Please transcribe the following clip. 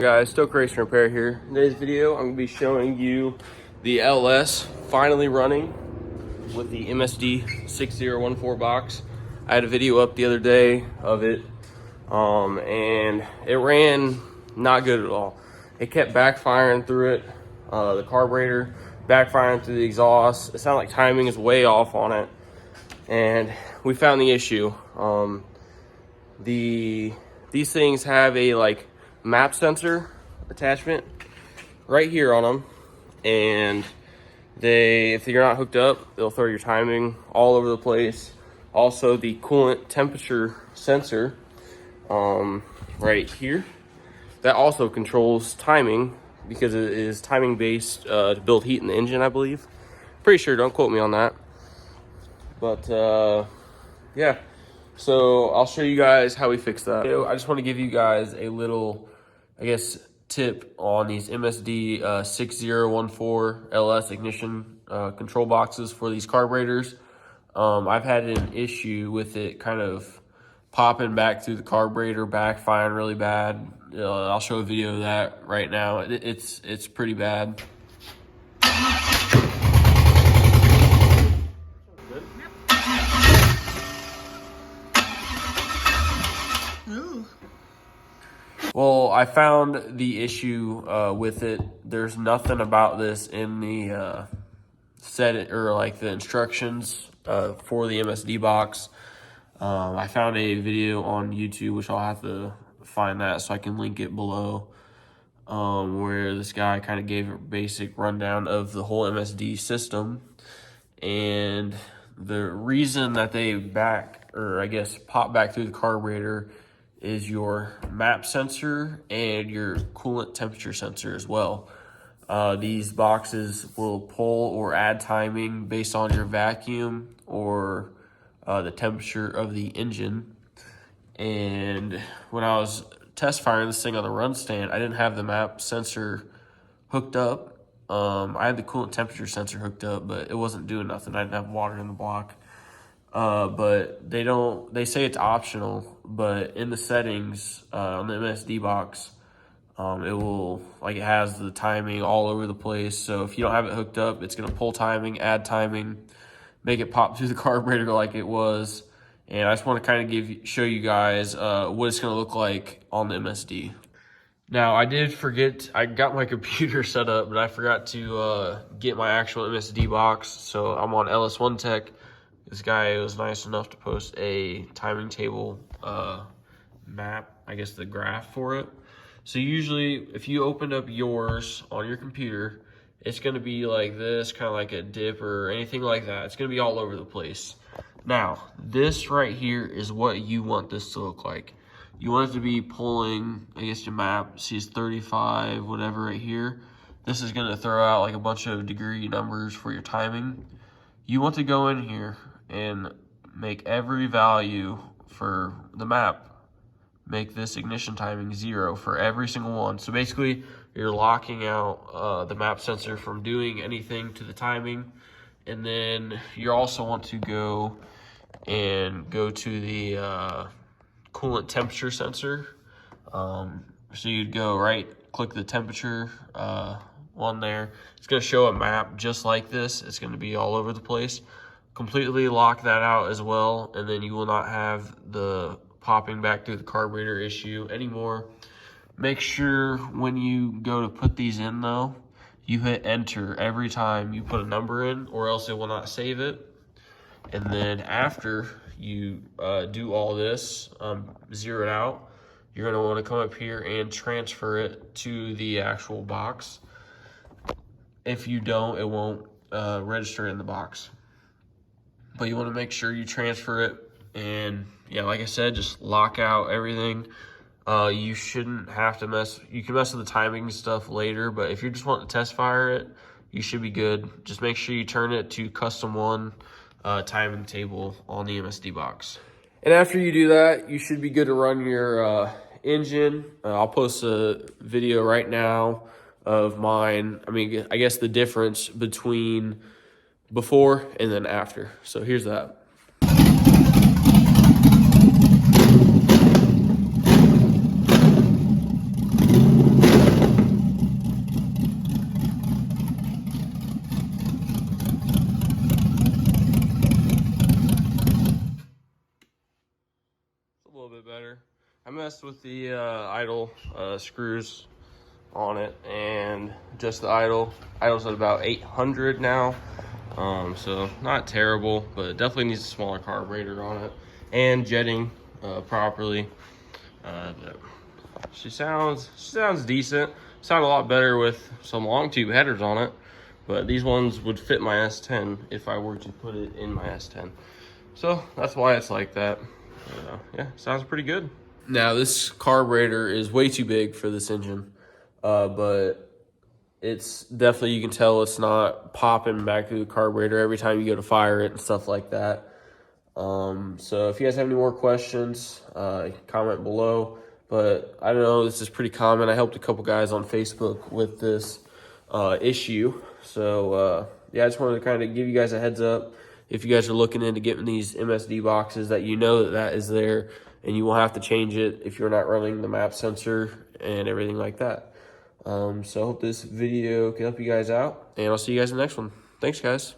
Guys, Stoke Race Repair here. In today's video, I'm going to be showing you the LS finally running with the MSD 6014 box. I had a video up the other day of it, and it ran not good at all. It kept backfiring through it, the carburetor, backfiring through the exhaust. It sounded like timing is way off on it, and we found the issue. These things have a map sensor attachment right here on them, and if you're not hooked up, they'll throw your timing all over the place. Also, the coolant temperature sensor right here, that also controls timing because it is timing based to build heat in the engine, I believe. Pretty sure, don't quote me on that. But yeah, so I'll show you guys how we fix that. I just want to give you guys a little, tip on these MSD 6014 LS ignition control boxes for these carburetors. I've had an issue with it kind of popping back through the carburetor, backfiring really bad. I'll show a video of that right now. It's pretty bad. Well, I found the issue with it. There's nothing about this in the the instructions for the MSD box. I found a video on YouTube, which I'll have to find that so I can link it below, where this guy kind of gave a basic rundown of the whole MSD system. And the reason that they pop back through the carburetor is your map sensor and your coolant temperature sensor as well. These boxes will pull or add timing based on your vacuum or the temperature of the engine. And when I was test firing this thing on the run stand, I didn't have the map sensor hooked up. I had the coolant temperature sensor hooked up, but it wasn't doing nothing. I didn't have water in the block. But they say it's optional, but in the settings on the MSD box, it has the timing all over the place. So if you don't have it hooked up, it's gonna pull timing, add timing, make it pop through the carburetor like it was. And I just want to kind of show you guys what it's gonna look like on the MSD. Now, I got my computer set up, but I forgot to get my actual MSD box. So I'm on LS1 Tech. This guy was nice enough to post a timing table map, the graph for it. So usually if you open up yours on your computer, it's gonna be like this, kind of like a dip or anything like that. It's gonna be all over the place. Now, this right here is what you want this to look like. You want it to be pulling, your map, see it's 35, whatever right here. This is gonna throw out a bunch of degree numbers for your timing. You want to go in here and make every value for the map. Make this ignition timing 0 for every single one. So basically, you're locking out the map sensor from doing anything to the timing. And then you also want to go to the coolant temperature sensor. So you'd go click the temperature one there. It's gonna show a map just like this. It's gonna be all over the place. Completely lock that out as well, and then you will not have the popping back through the carburetor issue anymore. Make sure when you go to put these in though, you hit enter every time you put a number in, or else it will not save it. And then after you do all this, zero it out, you're gonna wanna come up here and transfer it to the actual box. If you don't, it won't register in the box. But you want to make sure you transfer it, and yeah, like I said, just lock out everything. You shouldn't have to you can mess with the timing stuff later, but if you're just wanting to test fire it, you should be good. Just make sure you turn it to custom 1 timing table on the MSD box. And after you do that, you should be good to run your engine. I'll post a video right now of mine. The difference between before and then after. So here's that. with the idle screws on it, and just the idle's at about 800 now. So not terrible, but it definitely needs a smaller carburetor on it and jetting properly. But she sounds decent. Sound a lot better with some long tube headers on it, but these ones would fit my S10 if I were to put it in my S10. So that's why it's like that. Yeah, sounds pretty good. Now this carburetor is way too big for this engine, but it's definitely, you can tell it's not popping back through the carburetor every time you go to fire it and stuff like that. So if you guys have any more questions, comment below. But I don't know, this is pretty common. I helped a couple guys on Facebook with this issue. So yeah, I just wanted to kind of give you guys a heads up. If you guys are looking into getting these MSD boxes, that you know that that is there, and you will have to change it if you're not running the map sensor and everything like that. So I hope this video can help you guys out, and I'll see you guys in the next one. Thanks, guys.